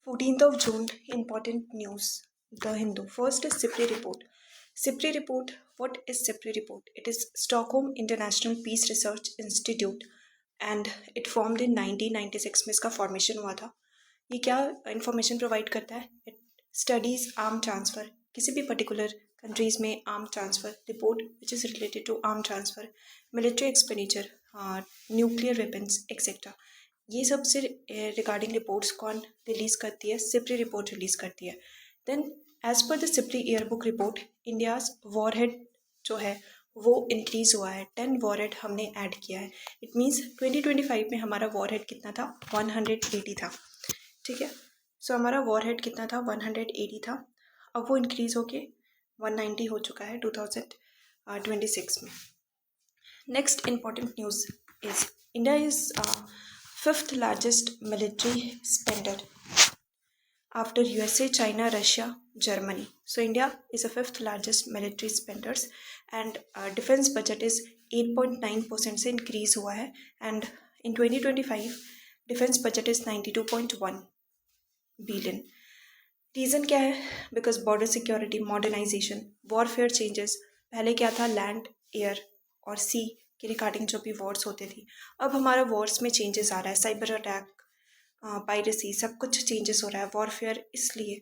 14th of June, important news. The Hindu. First is SIPRI report. SIPRI report. What is SIPRI report? It is Stockholm International Peace Research Institute and it formed in 1996 में इसका formation हुआ था. ये क्या information provide करता है? It studies arm transfer, किसी भी पर्टिकुलर कंट्रीज में arm transfer, report which is related to arm transfer, military expenditure, nuclear weapons etcetera. ये सब से रिगार्डिंग रिपोर्ट्स कौन रिलीज़ करती है? सिप्री रिपोर्ट रिलीज़ करती है. Then as per the SIPRI yearbook report, India's warhead जो है वो इंक्रीज़ हुआ है. 10 वॉरहेड हमने ऐड किया है. इट मीन्स 2025 में हमारा वॉरहेड कितना था? 180 था. ठीक है. सो हमारा वॉरहेड कितना था? 180 था. अब वो इंक्रीज़ होके 190 हो चुका है 2026 में. Next important news is India is fifth largest military spender after USA, China, Russia, Germany. So India is the fifth largest military spenders and defense budget is 8.9% से increase हुआ है and in 2025 defense budget is 92.1 billion. Reason क्या है? Because border security, modernization, warfare changes. पहले क्या था? Land, air और सी के रिगार्डिंग जो भी वॉर्स होते थी. अब हमारा वॉर्स में चेंजेस आ रहा है. साइबर अटैक, पायरेसी, सब कुछ चेंजेस हो रहा है. वॉरफेयर, इसलिए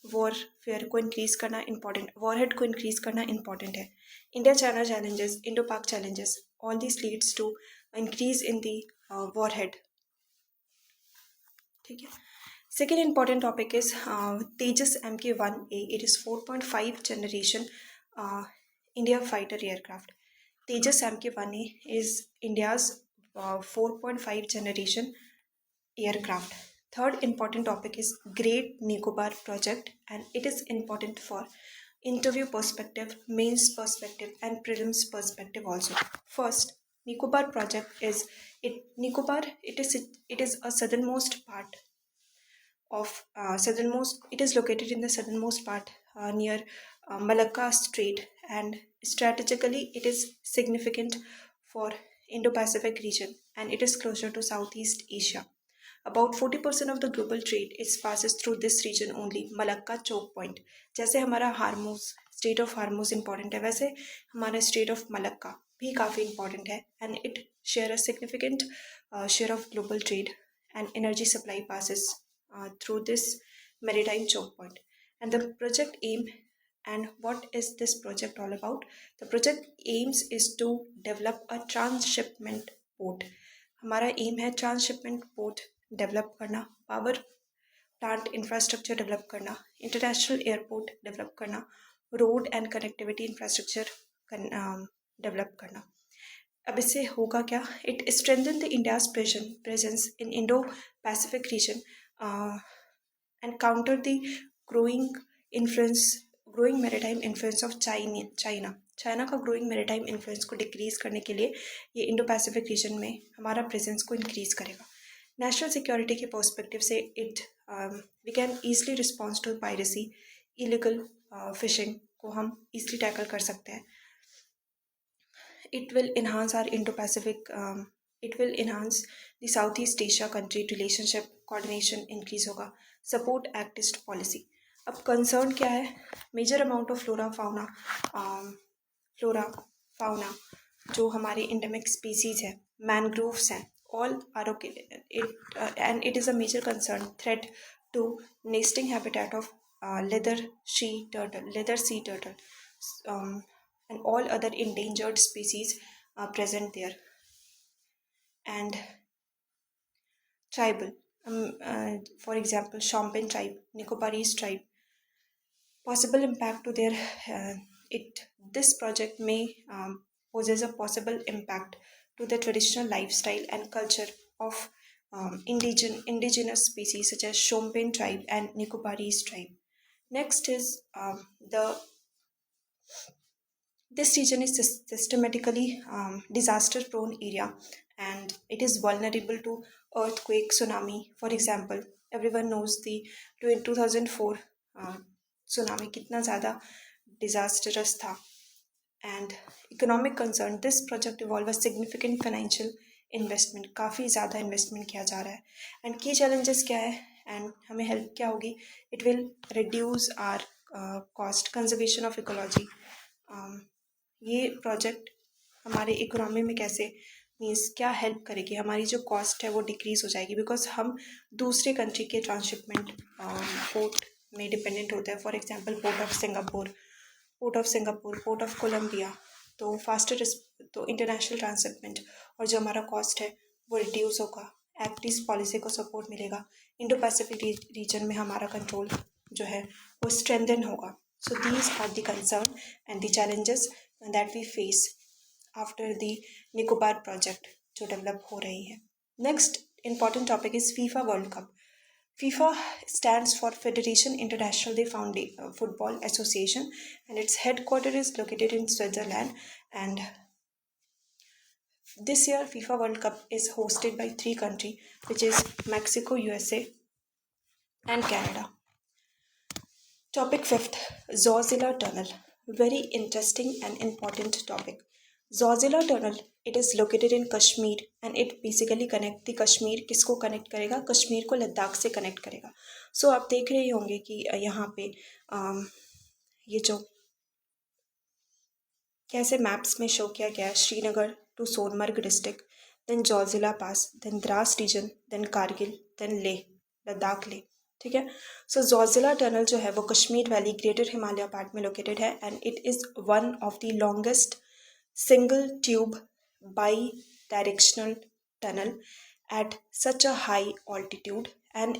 वॉरफेयर को इंक्रीज़ करना इंपॉर्टेंट, वॉरहेड को इंक्रीज़ करना इंपॉर्टेंट है. India China challenges, Indo Pak challenges, all this leads to increase in the warhead. ठीक है. Second important topic is Tejas Mk1A. It is 4.5 generation India fighter aircraft. Tejas Mk1A is India's 4.5 generation aircraft. Third important topic is Great Nicobar project and it is important for interview perspective, mains perspective and prelims perspective also. First, Nicobar project is Nicobar. It is a southernmost part of it is located in the southernmost part near Malacca Strait and strategically it is significant for Indo-Pacific region and it is closer to Southeast Asia. About 40% of the global trade is passes through this region only. Malacca choke point. जैसे हमारा हार्मोज, state of हार्मोज important है, वैसे हमारा state of Malacca भी काफ़ी important है and it share a significant share of global trade and energy supply passes through this maritime choke point. And the project aim, and what is this project all about? The project aims is to develop a transshipment port. हमारा M है transshipment port develop करना, power plant infrastructure develop करना, international airport develop करना, road and connectivity infrastructure develop करना. अब इससे होगा क्या? It strengthen the India's presence in Indo Pacific reason and counter the growing maritime influence of China. China का growing maritime influence को decrease करने के लिए ये इंडो पैसिफिक रीजन में हमारा प्रेजेंस को इंक्रीज करेगा. नेशनल सिक्योरिटी के पर्सपेक्टिव से it we can easily response to piracy, illegal fishing को हम ईजिली टैकल कर सकते हैं. It will enhance our Indo Pacific, it will enhance the South East Asia country relationship, coordination increase होगा. Support act east policy. अब concern क्या है? Major amount of flora fauna जो हमारे इंडेमिक स्पीसीज है, मैनग्रोव्स हैं, all are okay and it is a major concern threat to nesting habitat of leather sea turtle and all other endangered species are present there. And tribal, for example, Shompen tribe, Nicobarese tribe, possible impact to their this project may poses a possible impact to the traditional lifestyle and culture of indigenous species such as Shompen tribe and Nicobarese tribe. Next is this region is systematically disaster prone area and it is vulnerable to earthquake, tsunami. For example, everyone knows the 2004 tsunami कितना ज़्यादा disastrous था. And economic concern, this project involve a significant financial investment, काफ़ी ज़्यादा investment किया जा रहा है. And की चैलेंजेस क्या है? एंड हमें हेल्प क्या होगी, it will reduce our cost, conservation of ecology. ये प्रोजेक्ट हमारे इकोनॉमी में कैसे मीन्स क्या हेल्प करेगी, हमारी जो कॉस्ट है वो डिक्रीज़ हो जाएगी, बिकॉज हम दूसरे कंट्री के ट्रांसशिपमेंट पोर्ट में डिपेंडेंट होते हैं। For example port of Singapore, port of Colombia. तो फास्टर तो इंटरनेशनल ट्रांसशिपमेंट और जो हमारा कॉस्ट है वो रिड्यूस होगा, एक्ट ईस्ट पॉलिसी को सपोर्ट मिलेगा, इंडो पैसिफिक रीजन में हमारा कंट्रोल जो है वो स्ट्रेंथन होगा। So these are the concern and the challenges that we face after the Nicobar project जो डेवलप हो रही है। Next important topic is FIFA world cup. FIFA stands for Federation International de Football Association, and its headquarters is located in Switzerland. And this year, FIFA World Cup is hosted by 3 countries, which is Mexico, USA, and Canada. Topic 5th, Zozilla Tunnel. Very interesting and important topic. Zozilla Tunnel, it is located in Kashmir and it basically connect the Kashmir, किसको connect करेगा, कश्मीर को लद्दाख से connect करेगा। सो आप देख रहे होंगे कि यहाँ पे ये जो कैसे मैप्स में शो किया गया है, Srinagar to Sonamarg district, then Zojila pass, then Dras region, then Kargil, then Leh, Ladakh Leh. ठीक है। सो जोजिला टनल जो है वो Kashmir valley greater Himalaya part में लोकेटेड है and it is one of the longest single tube bi-directional tunnel at such a high altitude, and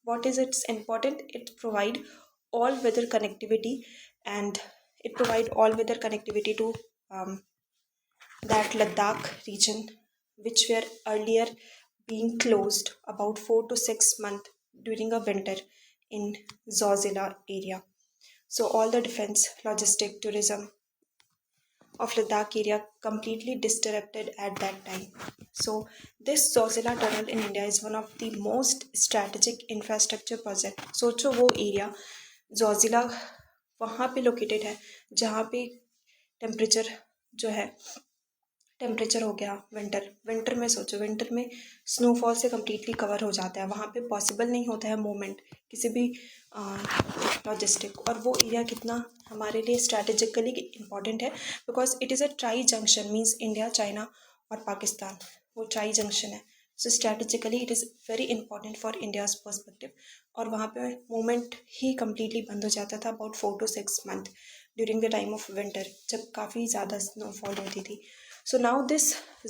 what is its important, it provide all weather connectivity, and it provide all weather connectivity to that Ladakh region, which were earlier being closed about 4 to 6 months during a winter in Zozilla area. So all the defense, logistic, tourism of Ladakh area completely disrupted at that time. So this Zozilla tunnel in India is one of the most strategic infrastructure project. सोचो वो area Zoji La वहाँ पे located है जहाँ पे temperature जो है, temperature हो गया विंटर में, सोचो विंटर में स्नोफॉल से कम्प्लीटली कवर हो जाता है, वहाँ पे पॉसिबल नहीं होता है मूवमेंट किसी भी लॉजिस्टिक, और वो एरिया कितना हमारे लिए स्ट्रैटेजिकली इम्पॉर्टेंट है, because it is a tri junction, means India, China और पाकिस्तान, वो ट्राई जंक्शन है। So strategically it is very important for India's perspective, और वहाँ पे मूवमेंट ही कम्प्लीटली बंद हो जाता था about 4 to 6 months during the time of winter, जब काफ़ी ज़्यादा स्नोफॉल होती थी। So now this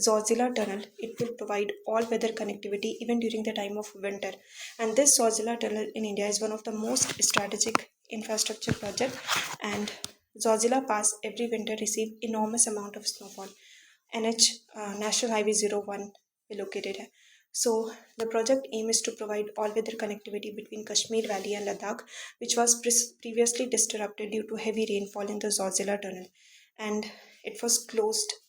Zozilla tunnel, it will provide all weather connectivity even during the time of winter, and this Zozilla tunnel in India is one of the most strategic infrastructure project, and Zozilla Pass every winter receive enormous amount of snowfall. NH National Highway 01 पे located है. So the project aim is to provide all weather connectivity between Kashmir Valley and Ladakh, which was previously disrupted due to heavy rainfall in the Zozilla tunnel, and it was closed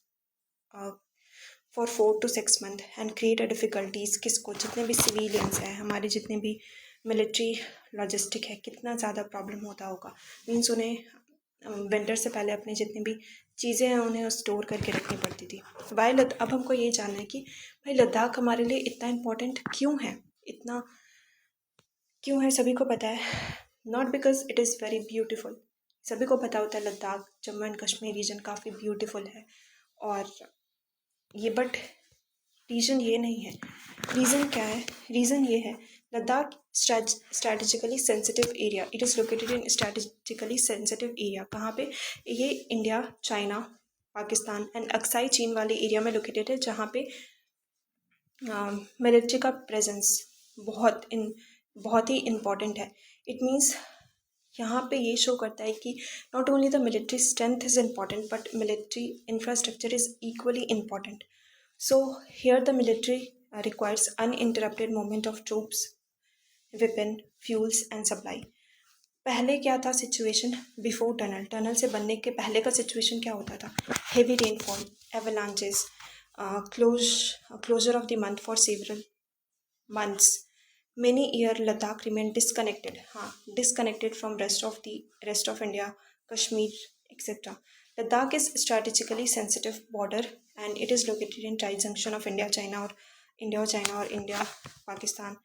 for 4 to 6 months and create a difficulties किसको, जितने भी civilians हैं, हमारे जितने भी military logistic है, कितना ज़्यादा प्रॉब्लम होता होगा। मीन्स उन्हें विंटर से पहले अपनी जितनी भी चीज़ें हैं उन्हें स्टोर करके रखनी पड़ती थी। अब हमको ये जानना है कि भाई लद्दाख हमारे लिए इतना इम्पोर्टेंट क्यों है, इतना क्यों है। सभी को पता है, not because it is very beautiful, सभी को पता होता है लद्दाख जम्मू एंड कश्मीर रीजन काफ़ी ब्यूटीफुल है, और ये बट रीज़न ये नहीं है। रीज़न क्या है, रीज़न ये है Ladakh strategically sensitive area, it is located in strategically sensitive area. कहाँ पे, ये India, China, Pakistan and Aksai चीन वाले एरिया में लोकेटेड है, जहाँ पे मिलिट्री का प्रेजेंस बहुत ही इम्पॉर्टेंट है। इट मीन्स यहाँ पे ये शो करता है कि not only the military strength is important but military infrastructure is equally important. So here the military requires uninterrupted movement of troops, weapon, fuels and supply. पहले क्या था सिचुएशन बिफोर टनल से बनने के पहले का सिचुएशन क्या होता था, heavy rainfall, avalanches, closure of the month for several months. Many year Ladakh remained disconnected from rest of India, Kashmir, etc. Ladakh is strategically sensitive border and it is located in tri-junction of India, China or India, Pakistan,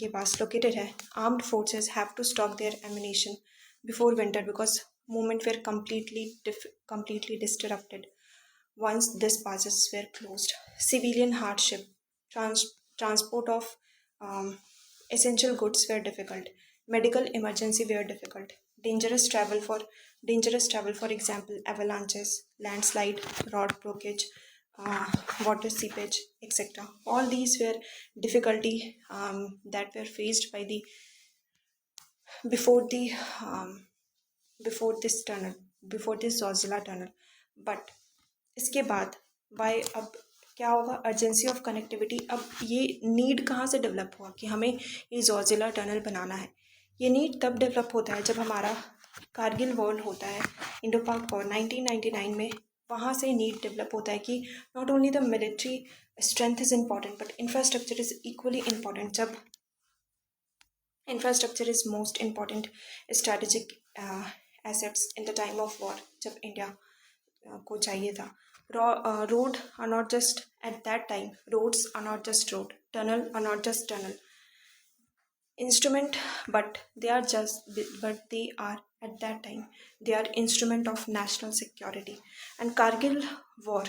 के पास located है. Armed forces have to stock their ammunition before winter because movement were completely disrupted. Once this passes were closed, civilian hardship, transport of um, essential goods were difficult. Medical emergency were difficult. Dangerous travel, for example, avalanches, landslide, road blockage, uh, water seepage, etc. All these were difficulty that were faced by the before the before this tunnel, before this Zozila tunnel. But इसके बाद bye अब क्या होगा, urgency of connectivity. अब ये need कहाँ से develop हुआ कि हमें ये जोजिला टनल बनाना है. ये नीड तब डेवलप होता है जब हमारा कारगिल वॉर होता है, इंडो पाक वॉर 1999 में. वहाँ से नीड डेवलप होता है कि not only the military strength is important but infrastructure is equally important. जब infrastructure is most important strategic assets in the time of war, जब इंडिया को चाहिए था. Road are not just at that time. Roads are not just road. Tunnel are not just tunnel. Instrument, but they are at that time. They are instrument of national security. And Kargil war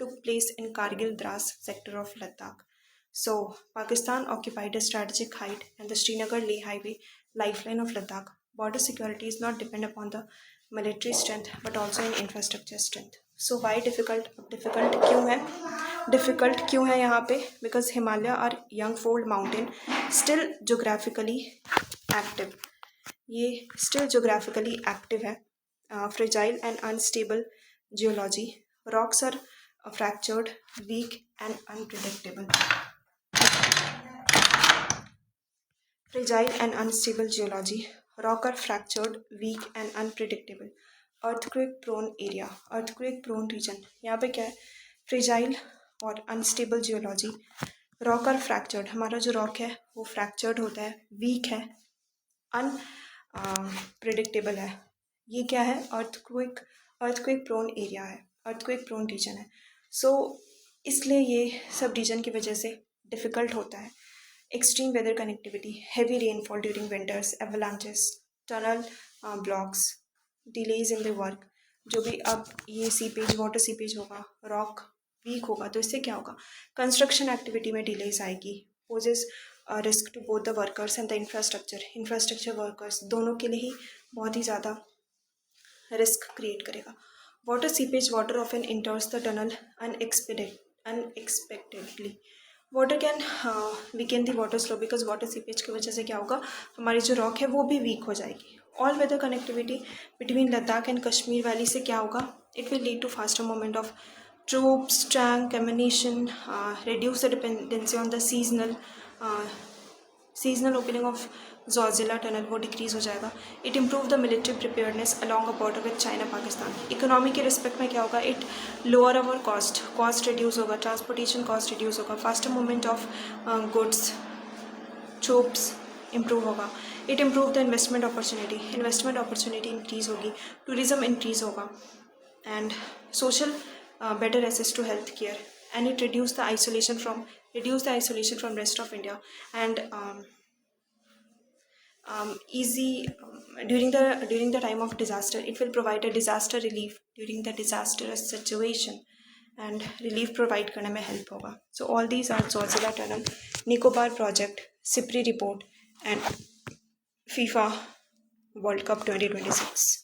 took place in Kargil Dras sector of Ladakh. So Pakistan occupied a strategic height and the Srinagar-Leh highway, lifeline of Ladakh. Border security is not dependent upon the military strength but also in infrastructure strength. So why difficult? Difficult क्यों है? Difficult क्यों है यहाँ पे? Because Himalaya are young fold mountain still geographically active. ये still geographically active है. Fragile and unstable geology. Rocks are fractured, weak and unpredictable. Fragile and unstable geology. Rock are fractured, weak and unpredictable. Earthquake prone area, earthquake prone region. यहाँ पे क्या है? Fragile और unstable geology. Rock are fractured. हमारा जो rock है वो fractured होता है, weak है, unpredictable है. ये क्या है? earthquake prone area है, earthquake prone region है. So इसलिए ये सब region की वजह से difficult होता है. Extreme weather connectivity, heavy rainfall during winters, avalanches, tunnel blocks, delays in the work. जो भी अब ये सीपेज, वाटर सीपेज होगा, रॉक वीक होगा, तो इससे क्या होगा? कंस्ट्रक्शन एक्टिविटी में डिलेस आएगी. Poses risk to both the workers and the infrastructure workers दोनों के लिए ही बहुत ही ज़्यादा रिस्क क्रिएट करेगा. Water seepage, water often enters the tunnel unexpectedly. Water can weaken the water slow because water seepage की वजह से क्या होगा, हमारी जो रॉक है वो भी वीक हो जाएगी. All weather connectivity between Ladakh and Kashmir valley से क्या होगा? It will lead to faster movement of troops, tank, ammunition, reduce the dependency on the seasonal opening of Zozila tunnel वो डिक्रीज हो जाएगा. It improve the military preparedness along a border with China Pakistan. Economy के respect में क्या होगा? It lower our cost reduce होगा, transportation cost reduce होगा, faster movement of goods, troops improve होगा. It improve the investment opportunity increase होगी, tourism increase होगा, and social better access to health care, and it reduce the isolation from rest of India, and during the time of disaster it will provide a disaster relief during the disastrous situation, and relief provide करने में help होगा. So all these are Zozila Tunnel, Nicobar project, SIPRI report, and FIFA World Cup 2026.